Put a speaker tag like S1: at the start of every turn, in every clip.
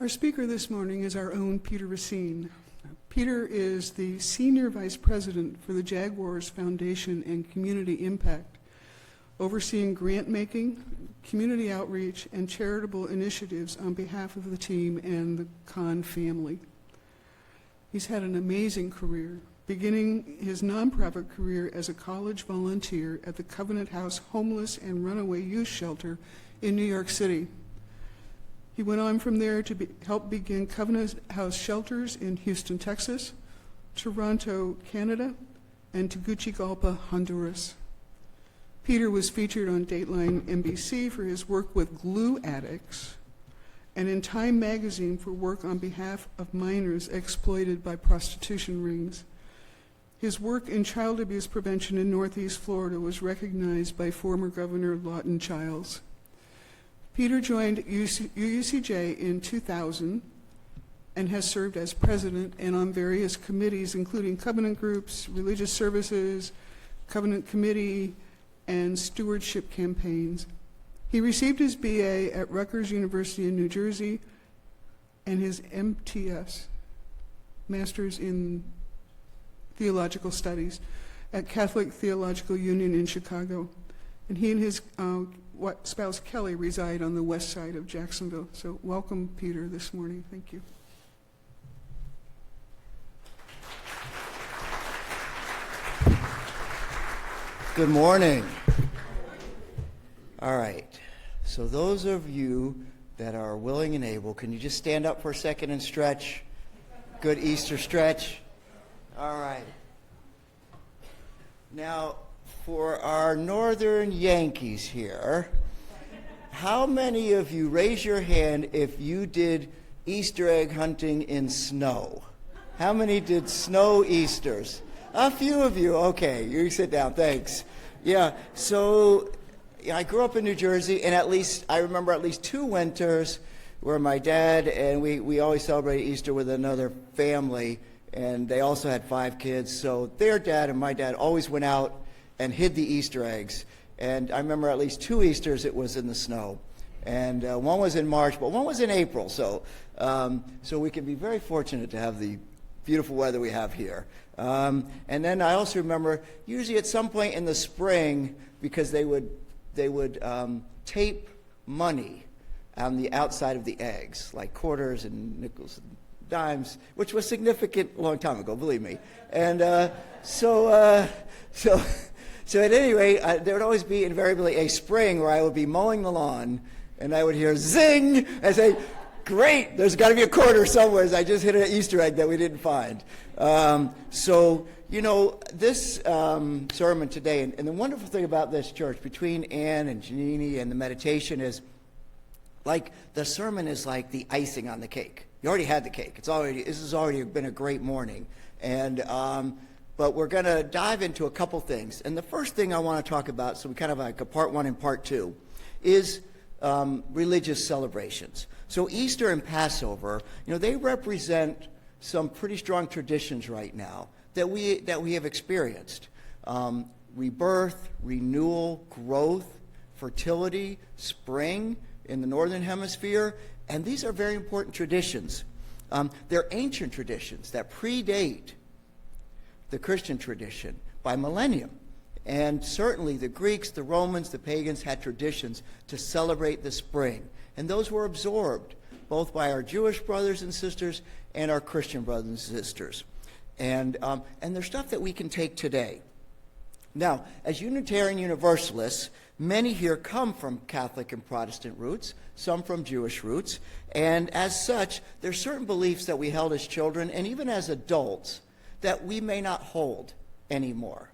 S1: Our speaker this morning is our own Peter Racine. Peter is the Senior Vice President for the Jaguars Foundation and Community Impact, overseeing grant-making, community outreach, and charitable initiatives on behalf of the team and the Kahn family. He's had an amazing career, beginning his nonprofit career as a college volunteer at the Covenant House Homeless and Runaway Youth Shelter in New York City. He went on from there to help begin Covenant House shelters in Houston, Texas, Toronto, Canada, and Tegucigalpa, Honduras. Peter was featured on Dateline NBC for his work with glue addicts, and in Time magazine for work on behalf of minors exploited by prostitution rings. His work in child abuse prevention in Northeast Florida was recognized by former Governor Lawton Chiles. Peter joined UUCJ in 2000 and has served as president and on various committees, including covenant groups, religious services, covenant committee, and stewardship campaigns. He received his BA at Rutgers University in New Jersey and his MTS, Master's in Theological Studies, at Catholic Theological Union in Chicago. And he and his spouse Kelly reside on the west side of Jacksonville. So welcome, Peter, this morning. Thank you.
S2: Good morning. All right. So those of you that are willing and able, can you just stand up for a second and stretch? Good Easter stretch. All right. Now, for our northern Yankees here, how many of you, raise your hand if you did Easter egg hunting in snow? How many did snow Easters? A few of you. Okay, you sit down. Thanks. Yeah, so I grew up in New Jersey, and I remember at least 2 winters where my dad and we always celebrated Easter with another family, and they also had 5 kids, so their dad and my dad always went out and hid the Easter eggs. And I remember at least 2 Easters it was in the snow. And one was in March, but one was in April. So we can be very fortunate to have the beautiful weather we have here. And then I also remember usually at some point in the spring, because they would tape money on the outside of the eggs, like quarters and nickels and dimes, which was significant a long time ago, believe me. And So at any rate, there would always be invariably a spring where I would be mowing the lawn, and I would hear zing, and say, great, there's got to be a quarter somewhere. I just hit an Easter egg that we didn't find. This sermon today, and the wonderful thing about this church, between Ann and Janine and the meditation, is like the sermon is like the icing on the cake. You already had the cake. This has already been a great morning. But we're going to dive into a couple things. And the first thing I want to talk about, so we kind of like a part 1 and part 2, is religious celebrations. So Easter and Passover, they represent some pretty strong traditions right now that we have experienced. Rebirth, renewal, growth, fertility, spring in the Northern Hemisphere. And these are very important traditions. They're ancient traditions that predate the Christian tradition by millennium. And certainly the Greeks, the Romans, the pagans had traditions to celebrate the spring. And those were absorbed both by our Jewish brothers and sisters and our Christian brothers and sisters. And there's stuff that we can take today. Now, as Unitarian Universalists, many here come from Catholic and Protestant roots, some from Jewish roots. And as such, there's certain beliefs that we held as children and even as adults that we may not hold anymore,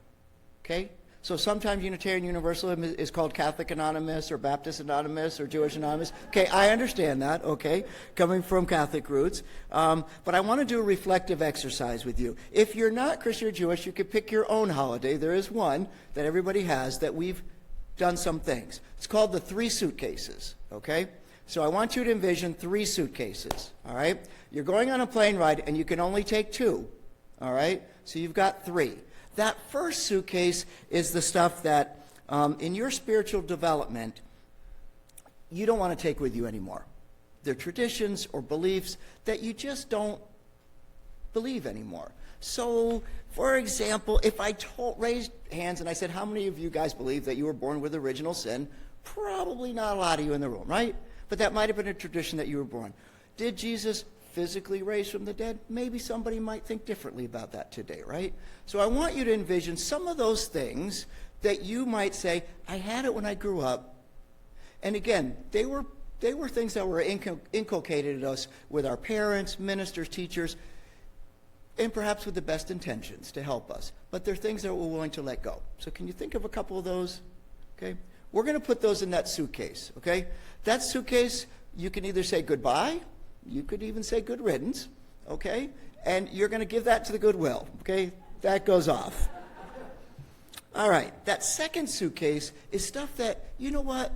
S2: okay? So sometimes Unitarian Universalism is called Catholic Anonymous or Baptist Anonymous or Jewish Anonymous. Okay, I understand that, okay, coming from Catholic roots. But I want to do a reflective exercise with you. If you're not Christian or Jewish, you could pick your own holiday. There is one that everybody has that we've done some things. It's called the 3 suitcases, okay? So I want you to envision 3 suitcases, all right? You're going on a plane ride and you can only take 2. All right, so you've got 3. That first suitcase is the stuff that in your spiritual development, you don't want to take with you anymore. they're traditions or beliefs that you just don't believe anymore. So, for example, if I raised hands and I said, how many of you guys believe that you were born with original sin? Probably not a lot of you in the room, right? But that might have been a tradition that you were born. Did Jesus physically raise from the dead? Maybe somebody might think differently about that today, right? So I want you to envision some of those things that you might say, I had it when I grew up. And again, they were things that were inculcated in us with our parents, ministers, teachers, and perhaps with the best intentions to help us. But they're things that we're willing to let go. So can you think of a couple of those? Okay? We're going to put those in that suitcase, okay? That suitcase, you can either say goodbye, you could even say good riddance, okay? And you're going to give that to the Goodwill, okay? That goes off. All right, that second suitcase is stuff that, you know what?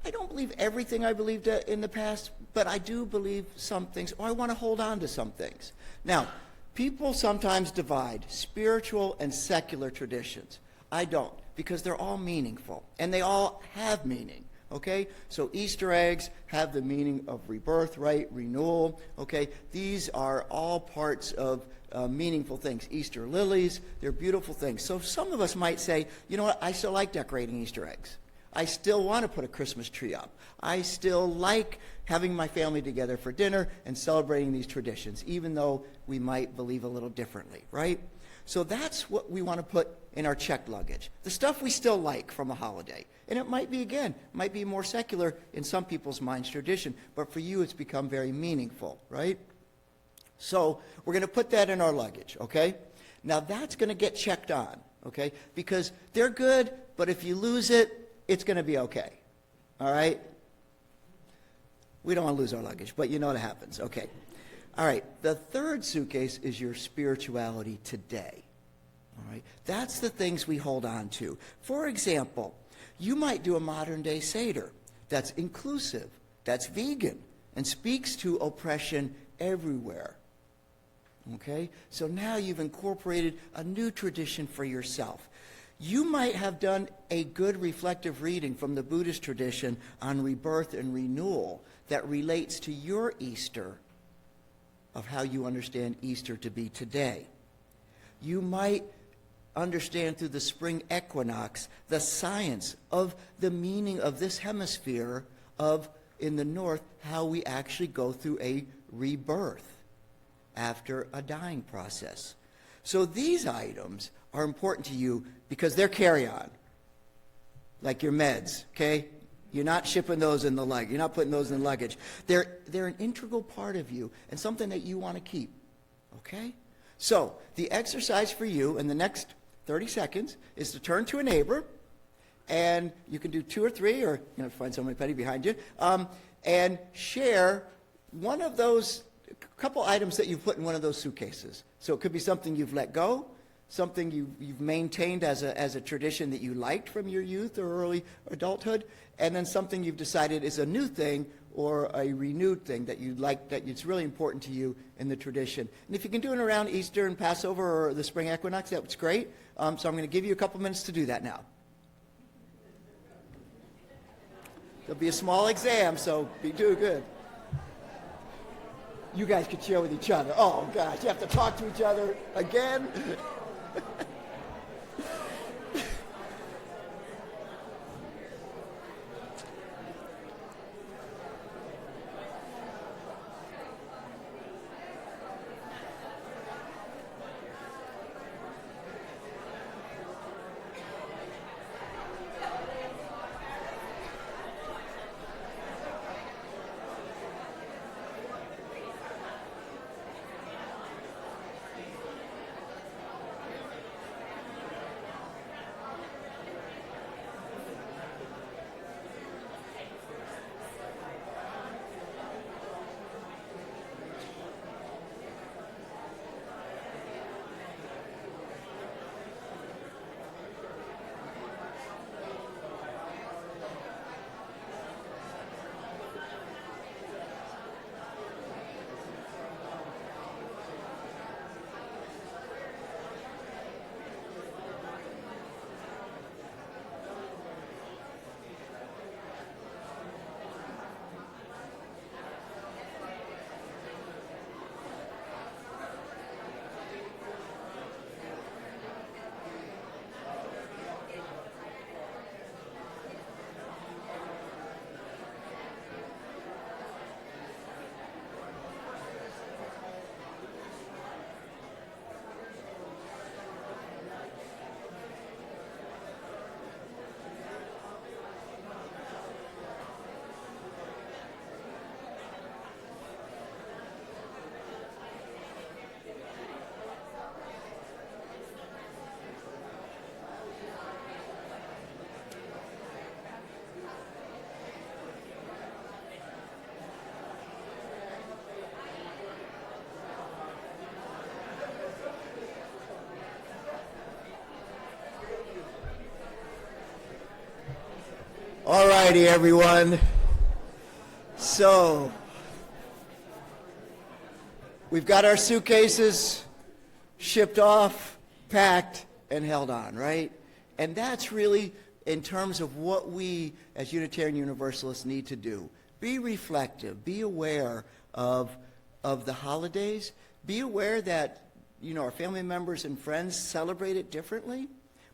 S2: I don't believe everything I believed in the past, but I do believe some things, or I want to hold on to some things. Now, people sometimes divide spiritual and secular traditions. I don't, because they're all meaningful, and they all have meaning, okay? So Easter eggs have the meaning of rebirth, right? Renewal, okay? These are all parts of meaningful things. Easter lilies, they're beautiful things. So some of us might say, you know what, I still like decorating Easter eggs. I still want to put a Christmas tree up. I still like having my family together for dinner and celebrating these traditions, even though we might believe a little differently, right? So that's what we want to put in our checked luggage. The stuff we still like from a holiday. And it might be, again, might be more secular in some people's minds tradition, but for you it's become very meaningful, right? So we're going to put that in our luggage, okay? Now that's going to get checked on, okay? Because they're good, but if you lose it, it's going to be okay, all right? We don't want to lose our luggage, but you know what happens, okay. All right, the third suitcase is your spirituality today, all right? That's the things we hold on to. For example, you might do a modern day Seder that's inclusive, that's vegan, and speaks to oppression everywhere, okay? So now you've incorporated a new tradition for yourself. You might have done a good reflective reading from the Buddhist tradition on rebirth and renewal that relates to your Easter, of how you understand Easter to be today. You might understand through the spring equinox the science of the meaning of this hemisphere of, in the north, how we actually go through a rebirth after a dying process. So these items are important to you because they're carry-on, like your meds, okay? You're not shipping those in the luggage. You're not putting those in the luggage. They're an integral part of you and something that you want to keep, okay? So the exercise for you in the next 30 seconds is to turn to a neighbor, and you can do 2 or 3, or find somebody petty behind you, and share one of those couple items that you've put in one of those suitcases. So it could be something you've let go, something you've maintained as a tradition that you liked from your youth or early adulthood, and then something you've decided is a new thing or a renewed thing that you like, that it's really important to you in the tradition. And if you can do it around Easter and Passover or the spring equinox, that's great. So I'm going to give you a couple minutes to do that now. There'll be a small exam, so be doing good. You guys could share with each other. Oh, gosh, you have to talk to each other again? All righty, everyone. So, we've got our suitcases shipped off, packed, and held on, right? And that's really in terms of what we as Unitarian Universalists need to do. Be reflective, be aware of the holidays, be aware that, you know, our family members and friends celebrate it differently,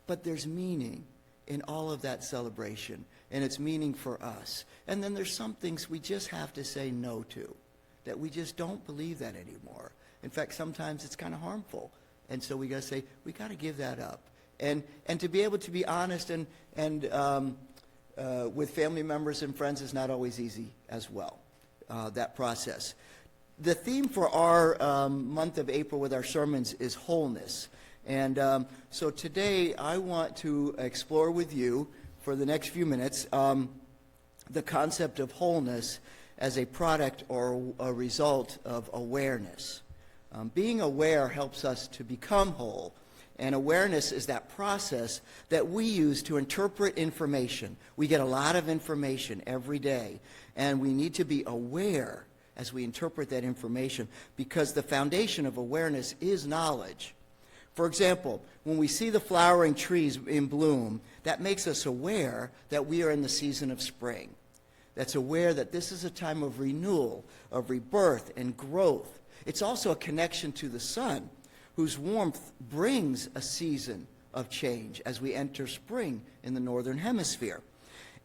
S2: but there's meaning in all of that celebration, and it's meaning for us. And then there's some things we just have to say no to, that we just don't believe that anymore. In fact, sometimes it's kind of harmful, and so we got to say, we got to give that up. And to be able to be honest and with family members and friends is not always easy as well, that process. The theme for our month of April with our sermons is wholeness. And so today I want to explore with you for the next few minutes the concept of wholeness as a product or a result of awareness. Being aware helps us to become whole. And awareness is that process that we use to interpret information. We get a lot of information every day, and we need to be aware as we interpret that information, because the foundation of awareness is knowledge. For example, when we see the flowering trees in bloom, that makes us aware that we are in the season of spring. That's aware that this is a time of renewal, of rebirth and growth. It's also a connection to the sun, whose warmth brings a season of change as we enter spring in the northern hemisphere.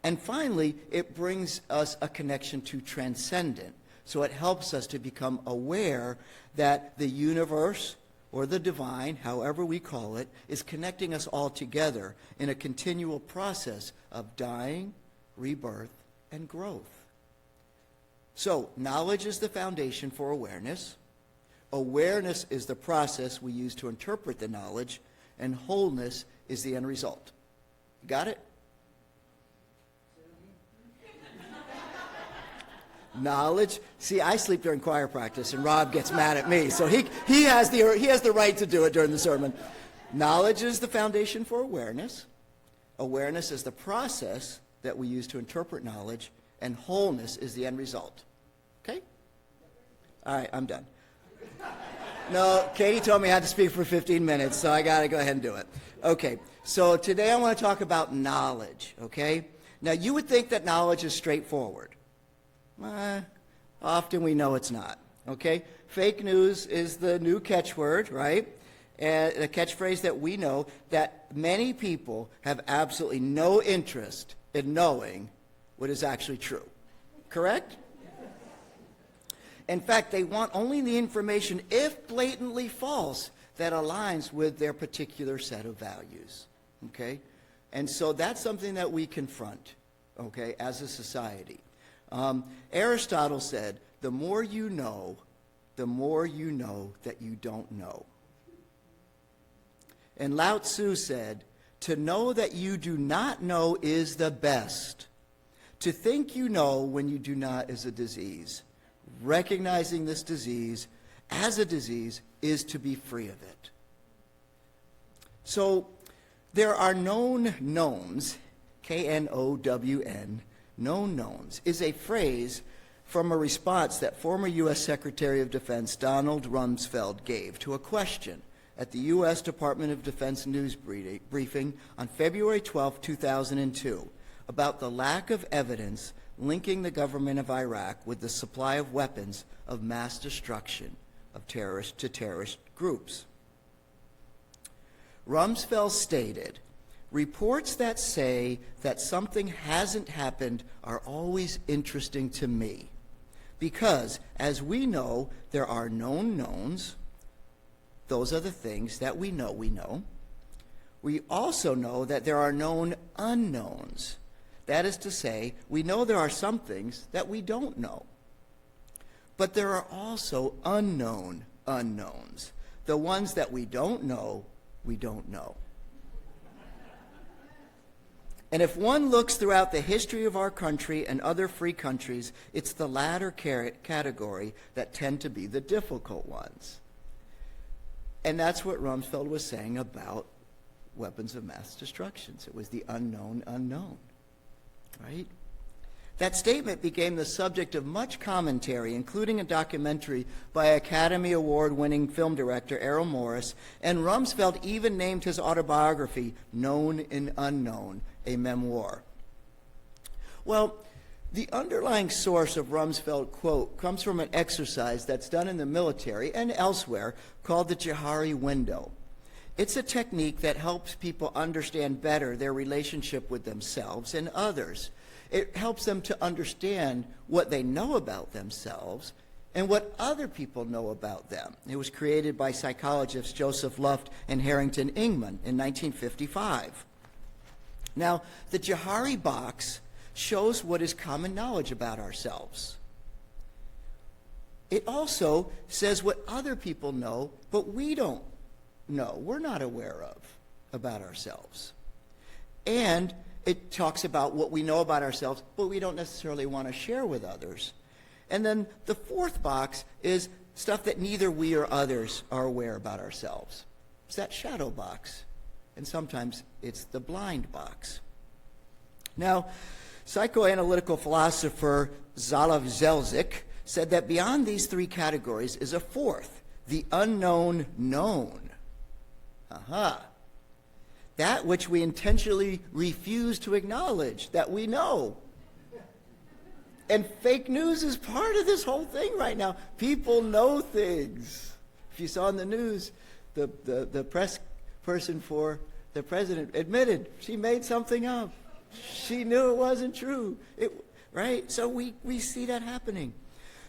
S2: And finally, it brings us a connection to transcendent. So it helps us to become aware that the universe, or the divine, however we call it, is connecting us all together in a continual process of dying, rebirth, and growth. So knowledge is the foundation for awareness. Awareness is the process we use to interpret the knowledge, and wholeness is the end result. Got it? Knowledge. See, I sleep during choir practice, and Rob gets mad at me, so he has the right to do it during the sermon. Knowledge is the foundation for awareness. Awareness is the process that we use to interpret knowledge, and wholeness is the end result. Okay? All right, I'm done. No, Katie told me I had to speak for 15 minutes, so I got to go ahead and do it. Okay, so today I want to talk about knowledge, okay? Now, you would think that knowledge is straightforward. Often we know it's not, okay? Fake news is the new catchword, right? And a catchphrase that we know that many people have absolutely no interest in knowing what is actually true. Correct? In fact, they want only the information, if blatantly false, that aligns with their particular set of values, okay? And so that's something that we confront, okay, as a society. Aristotle said, the more you know that you don't know. And Lao Tzu said, to know that you do not know is the best. To think you know when you do not is a disease. Recognizing this disease as a disease is to be free of it. So there are known knowns, K-N-O-W-N, known knowns, is a phrase from a response that former U.S. Secretary of Defense Donald Rumsfeld gave to a question at the U.S. Department of Defense news briefing on February 12, 2002, about the lack of evidence linking the government of Iraq with the supply of weapons of mass destruction of terrorist groups. Rumsfeld stated, reports that say that something hasn't happened are always interesting to me because, as we know, there are known knowns. Those are the things that we know we know. We also know that there are known unknowns. That is to say, we know there are some things that we don't know. But there are also unknown unknowns. The ones that we don't know, we don't know. And if one looks throughout the history of our country and other free countries, it's the latter category that tend to be the difficult ones. And that's what Rumsfeld was saying about weapons of mass destruction. It was the unknown unknown. right? That statement became the subject of much commentary, including a documentary by Academy Award-winning film director Errol Morris, and Rumsfeld even named his autobiography Known and Unknown, a memoir. Well, the underlying source of Rumsfeld quote comes from an exercise that's done in the military and elsewhere called the Johari window. It's a technique that helps people understand better their relationship with themselves and others. It helps them to understand what they know about themselves and what other people know about them. It was created by psychologists Joseph Luft and Harrington Ingman in 1955. Now, the Johari box shows what is common knowledge about ourselves. It also says what other people know, but we don't know, we're not aware of about ourselves. And it talks about what we know about ourselves, but we don't necessarily want to share with others. And then the fourth box is stuff that neither we or others are aware about ourselves. It's that shadow box. And sometimes it's the blind box. Now, psychoanalytical philosopher Zalav Zelzik said that beyond these three categories is a fourth, the unknown known. That which we intentionally refuse to acknowledge that we know. And fake news is part of this whole thing right now. People know things. If you saw in the news, the press person for the president admitted she made something up. She knew it wasn't true. Right? So we see that happening.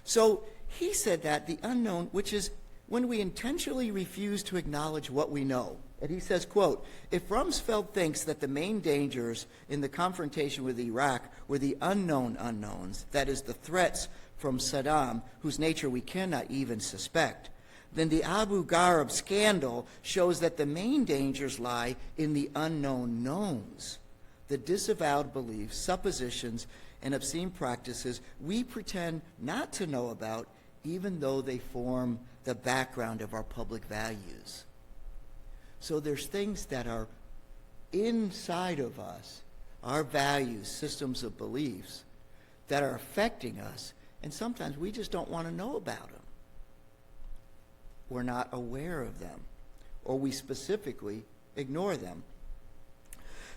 S2: So he said that the unknown, which is when we intentionally refuse to acknowledge what we know. And he says, quote, if Rumsfeld thinks that the main dangers in the confrontation with Iraq were the unknown unknowns, that is, the threats from Saddam, whose nature we cannot even suspect, then the Abu Ghraib scandal shows that the main dangers lie in the unknown knowns, the disavowed beliefs, suppositions, and obscene practices we pretend not to know about, even though they form the background of our public values. So there's things that are inside of us, our values, systems of beliefs, that are affecting us, and sometimes we just don't want to know about them. We're not aware of them, or we specifically ignore them.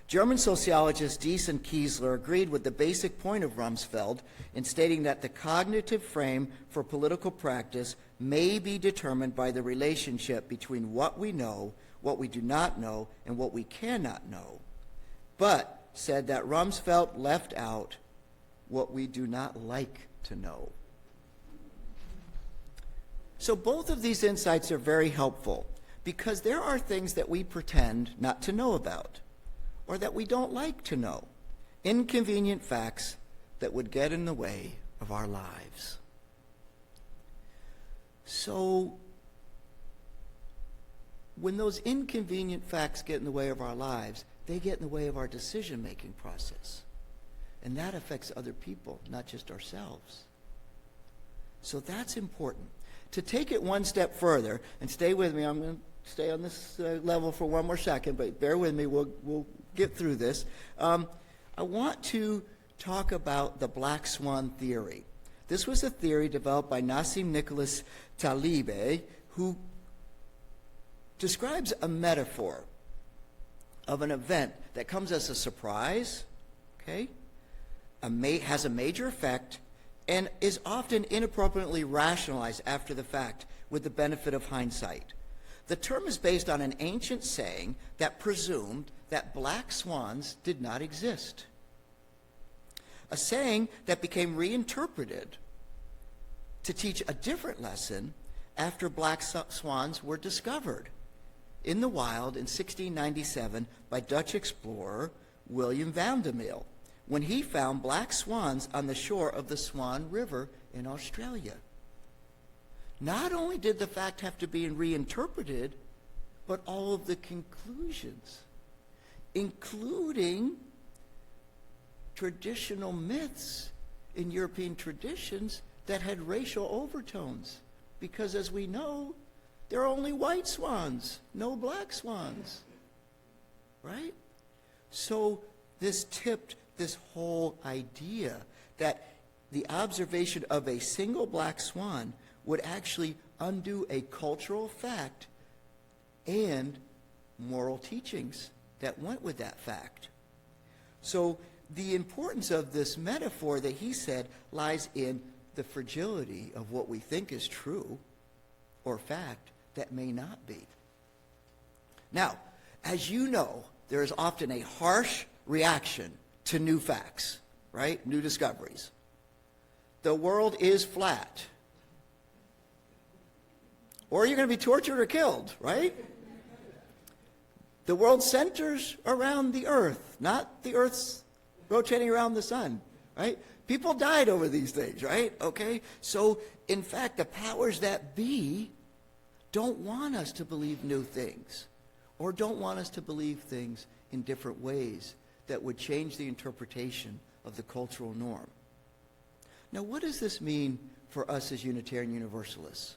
S2: German sociologist Diess and Kiesler agreed with the basic point of Rumsfeld in stating that the cognitive frame for political practice may be determined by the relationship between what we know, what we do not know, and what we cannot know, but said that Rumsfeld left out what we do not like to know. So both of these insights are very helpful because there are things that we pretend not to know about or that we don't like to know, inconvenient facts that would get in the way of our lives. So when those inconvenient facts get in the way of our lives, they get in the way of our decision-making process. And that affects other people, not just ourselves. So that's important. To take it one step further, and stay with me, I'm going to stay on this level for one more second, but bear with me, we'll get through this. I want to talk about the black swan theory. This was a theory developed by Nassim Nicholas Taleb, who describes a metaphor of an event that comes as a surprise, okay, has a major effect, and is often inappropriately rationalized after the fact with the benefit of hindsight. The term is based on an ancient saying that presumed that black swans did not exist. A saying that became reinterpreted to teach a different lesson after black swans were discovered in the wild in 1697 by Dutch explorer William van der Meel, when he found black swans on the shore of the Swan River in Australia. Not only did the fact have to be reinterpreted, but all of the conclusions, including traditional myths in European traditions that had racial overtones. Because as we know, there are only white swans, no black swans, right? So this tipped this whole idea that the observation of a single black swan would actually undo a cultural fact and moral teachings that went with that fact. So the importance of this metaphor that he said lies in the fragility of what we think is true or fact that may not be. Now, as you know, there is often a harsh reaction to new facts, right? New discoveries. The world is flat. Or you're going to be tortured or killed, right? The world centers around the earth, not the earth's rotating around the sun, right? People died over these things, right? Okay? So, in fact, the powers that be don't want us to believe new things, or don't want us to believe things in different ways that would change the interpretation of the cultural norm. Now, what does this mean for us as Unitarian Universalists?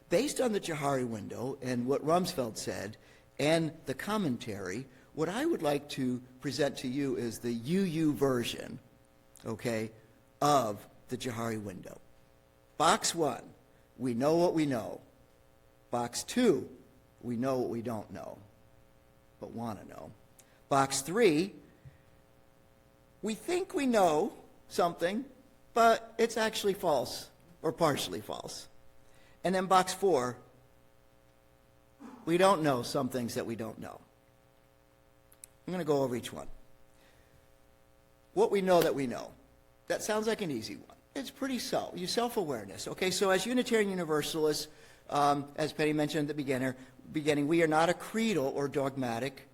S2: Based on the Johari window and what Rumsfeld said and the commentary, what I would like to present to you is the UU version, okay, of the Johari window. Box 1, we know what we know. Box 2, we know what we don't know, but want to know. Box 3, we think we know something, but it's actually false or partially false. And then box 4, we don't know some things that we don't know. I'm going to go over each one. What we know that we know. That sounds like an easy one. It's pretty self-awareness. Okay, so as Unitarian Universalists, as Penny mentioned at the beginning, we are not a creedal or dogmatic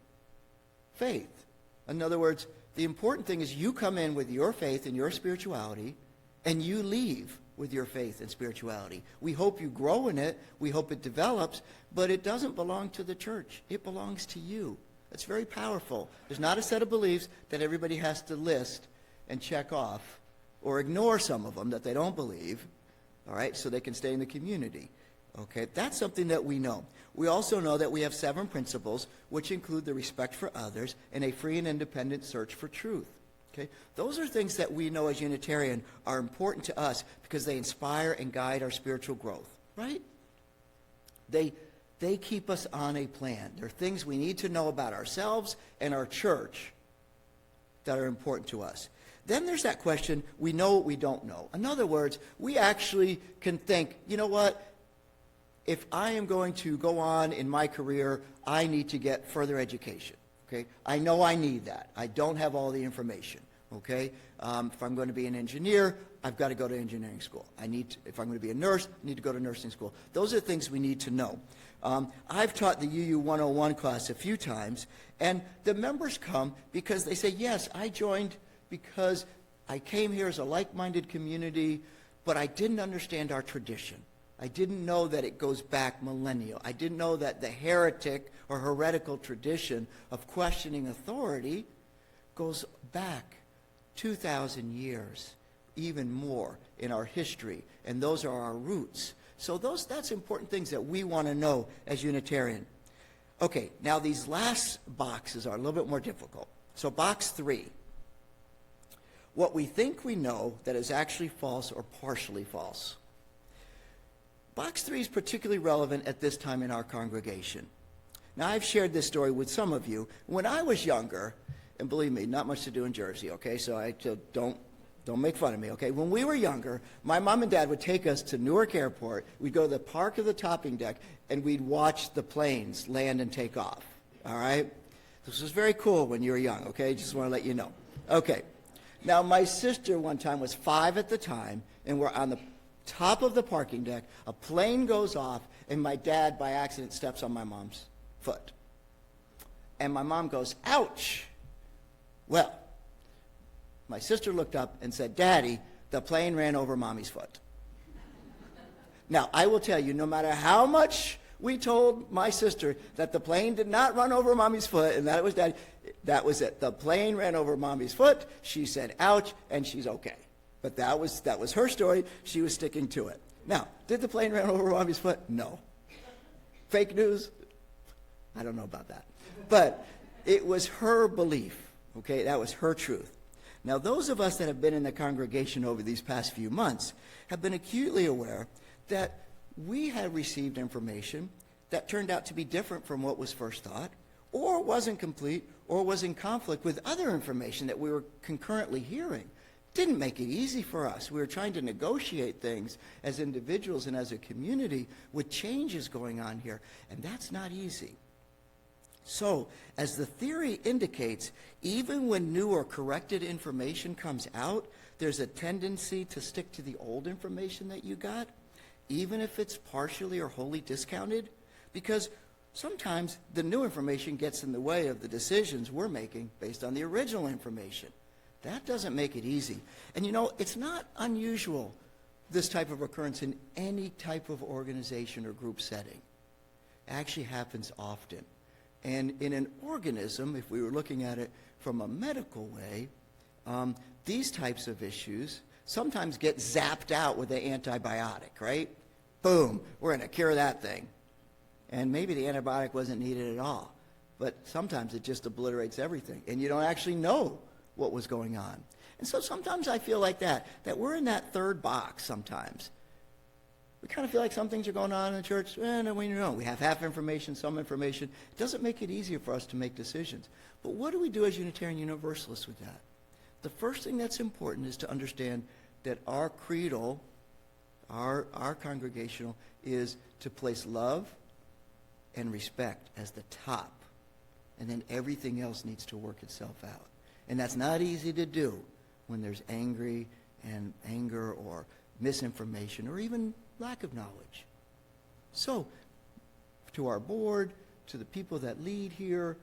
S2: faith. In other words, the important thing is you come in with your faith and your spirituality, and you leave with your faith and spirituality. We hope you grow in it. We hope it develops, but it doesn't belong to the church. It belongs to you. It's very powerful. There's not a set of beliefs that everybody has to list and check off or ignore some of them that they don't believe, all right, so they can stay in the community. Okay, that's something that we know. We also know that we have 7 principles, which include the respect for others and a free and independent search for truth. Okay? Those are things that we know as Unitarian are important to us because they inspire and guide our spiritual growth, right? They keep us on a plan. They're things we need to know about ourselves and our church that are important to us. Then there's that question, we know what we don't know. In other words, we actually can think, you know what? If I am going to go on in my career, I need to get further education. Okay? I know I need that. I don't have all the information. Okay? If I'm going to be an engineer, I've got to go to engineering school. If I'm going to be a nurse, I need to go to nursing school. Those are things we need to know. I've taught the UU 101 class a few times, and the members come because they say, yes, I joined because I came here as a like-minded community, but I didn't understand our tradition. I didn't know that it goes back millennial. I didn't know that the heretic or heretical tradition of questioning authority goes back 2,000 years, even more in our history, and those are our roots. So that's important things that we want to know as Unitarian. Okay, now these last boxes are a little bit more difficult. So box 3, what we think we know that is actually false or partially false. Box 3 is particularly relevant at this time in our congregation. Now, I've shared this story with some of you. When I was younger, and believe me, not much to do in Jersey, okay, so don't make fun of me, okay? When we were younger, my mom and dad would take us to Newark Airport. We'd go to the park of the topping deck, and we'd watch the planes land and take off, all right? This was very cool when you were young, okay? Just want to let you know. Okay. Now, my sister one time was 5 at the time, and we're on the top of the parking deck. A plane goes off, and my dad, by accident, steps on my mom's foot. And my mom goes, ouch. Well, my sister looked up and said, Daddy, the plane ran over Mommy's foot. Now, I will tell you, no matter how much we told my sister that the plane did not run over Mommy's foot and that it was Daddy, that was it. The plane ran over Mommy's foot. She said, ouch, and she's okay. But that was her story. She was sticking to it. Now, did the plane run over Mommy's foot? No. Fake news? I don't know about that. But it was her belief, Okay, that was her truth. Now, those of us that have been in the congregation over these past few months have been acutely aware that we had received information that turned out to be different from what was first thought, or wasn't complete, or was in conflict with other information that we were concurrently hearing. Didn't make it easy for us. We were trying to negotiate things as individuals and as a community with changes going on here, and that's not easy. So, as the theory indicates, even when new or corrected information comes out, there's a tendency to stick to the old information that you got, even if it's partially or wholly discounted, because sometimes the new information gets in the way of the decisions we're making based on the original information. That doesn't make it easy. And you know, it's not unusual, this type of occurrence in any type of organization or group setting. It actually happens often. And in an organism, if we were looking at it from a medical way, these types of issues sometimes get zapped out with an antibiotic, right? Boom, we're going to cure that thing. And maybe the antibiotic wasn't needed at all. But sometimes it just obliterates everything, and you don't actually know what was going on. And so sometimes I feel like that we're in that third box sometimes. We kind of feel like some things are going on in the church. No, we know. We have half information, some information. It doesn't make it easier for us to make decisions. But what do we do as Unitarian Universalists with that? The first thing that's important is to understand that our creedal, our congregational, is to place love and respect as the top. And then everything else needs to work itself out. And that's not easy to do when there's anger or misinformation or even lack of knowledge. So, to our board, to the people that lead here,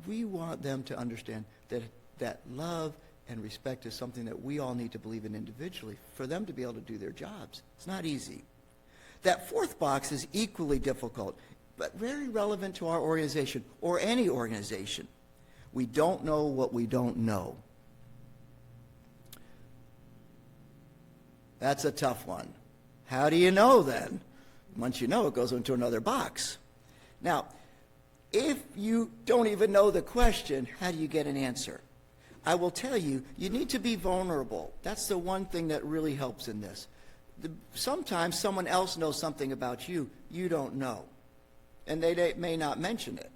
S2: we want them to understand that love and respect is something that we all need to believe in individually for them to be able to do their jobs. It's not easy. That fourth box is equally difficult, but very relevant to our organization or any organization. We don't know what we don't know. That's a tough one. How do you know then? Once you know, it goes into another box. Now, if you don't even know the question, how do you get an answer? I will tell you, you need to be vulnerable. That's the one thing that really helps in this. Sometimes someone else knows something about you you don't know, and they may not mention it.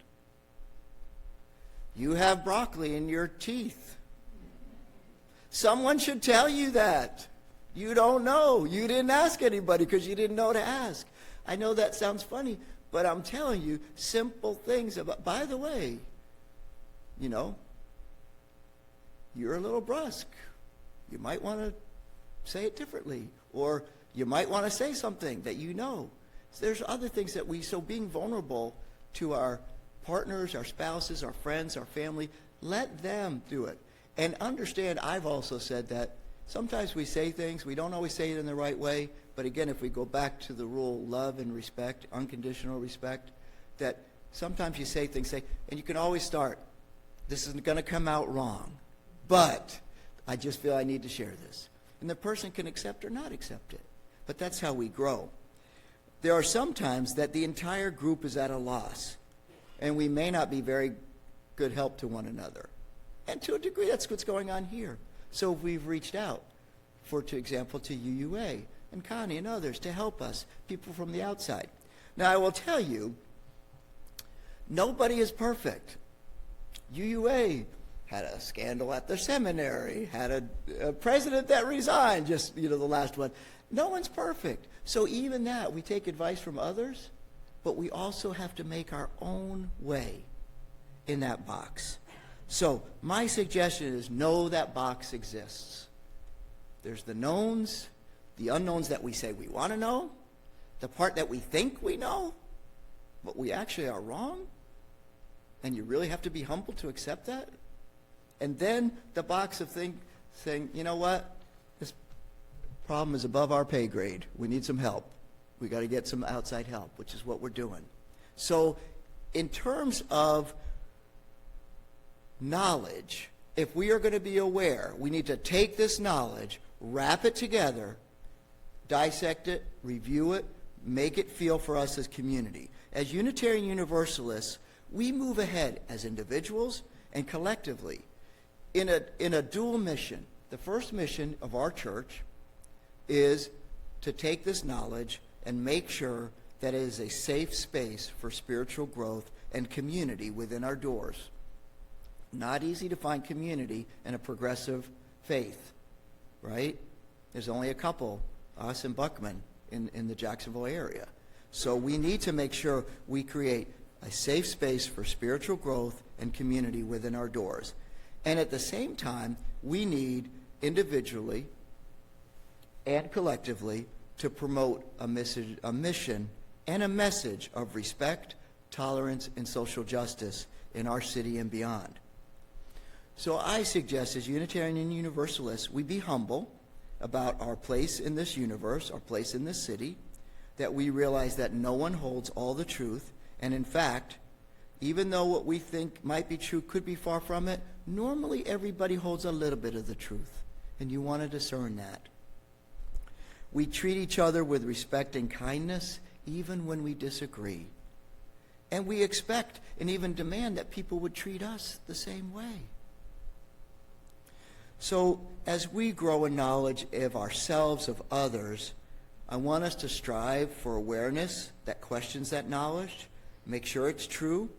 S2: You have broccoli in your teeth. Someone should tell you that. You don't know. You didn't ask anybody because you didn't know to ask. I know that sounds funny, but I'm telling you simple things about, by the way, you know, you're a little brusque. You might want to say it differently, or you might want to say something that you know. So there's other things that so being vulnerable to our partners, our spouses, our friends, our family, let them do it. And understand, I've also said that sometimes we say things, we don't always say it in the right way, but again, if we go back to the rule, love and respect, unconditional respect, that sometimes you say things, and you can always start, this isn't going to come out wrong, but I just feel I need to share this. And the person can accept or not accept it. But that's how we grow. There are some times that the entire group is at a loss, and we may not be very good help to one another. And to a degree, that's what's going on here. So we've reached out, for example, to UUA and Connie and others to help us, people from the outside. Now, I will tell you, nobody is perfect. UUA had a scandal at the seminary, had a president that resigned, just, the last one. No one's perfect. So even that, we take advice from others, but we also have to make our own way in that box. So my suggestion is know that box exists. There's the knowns, the unknowns that we say we want to know, the part that we think we know, but we actually are wrong, and you really have to be humble to accept that. And then the box of saying, you know what, this problem is above our pay grade. We need some help. We got to get some outside help, which is what we're doing. So in terms of knowledge, if we are going to be aware, we need to take this knowledge, wrap it together, dissect it, review it, make it feel for us as community. As Unitarian Universalists, we move ahead as individuals and collectively in a dual mission. The first mission of our church is to take this knowledge and make sure that it is a safe space for spiritual growth and community within our doors. Not easy to find community in a progressive faith, right? There's only a couple, us and Buckman, in the Jacksonville area. So we need to make sure we create a safe space for spiritual growth and community within our doors. And at the same time, we need individually and collectively to promote a mission and a message of respect, tolerance, and social justice in our city and beyond. So I suggest, as Unitarian and Universalists, we be humble about our place in this universe, our place in this city, that we realize that no one holds all the truth, and in fact, even though what we think might be true could be far from it, normally everybody holds a little bit of the truth, and you want to discern that. We treat each other with respect and kindness, even when we disagree. And we expect and even demand that people would treat us the same way. So as we grow in knowledge of ourselves, of others, I want us to strive for awareness that questions that knowledge, make sure it's true.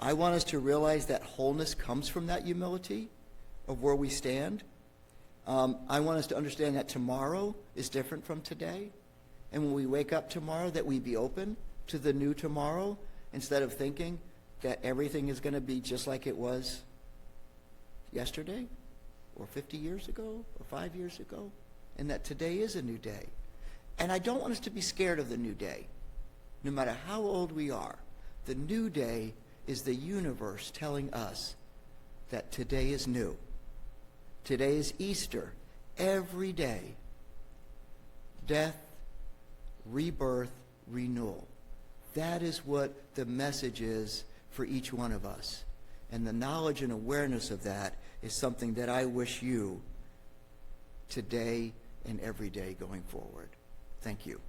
S2: I want us to realize that wholeness comes from that humility of where we stand. I want us to understand that tomorrow is different from today. And when we wake up tomorrow, that we be open to the new tomorrow instead of thinking that everything is going to be just like it was yesterday or 50 years ago or 5 years ago, and that today is a new day. And I don't want us to be scared of the new day. No matter how old we are, the new day is the universe telling us that today is new. Today is Easter. Every day, death, rebirth, renewal. That is what the message is for each one of us. And the knowledge and awareness of that is something that I wish you today and every day going forward. Thank you.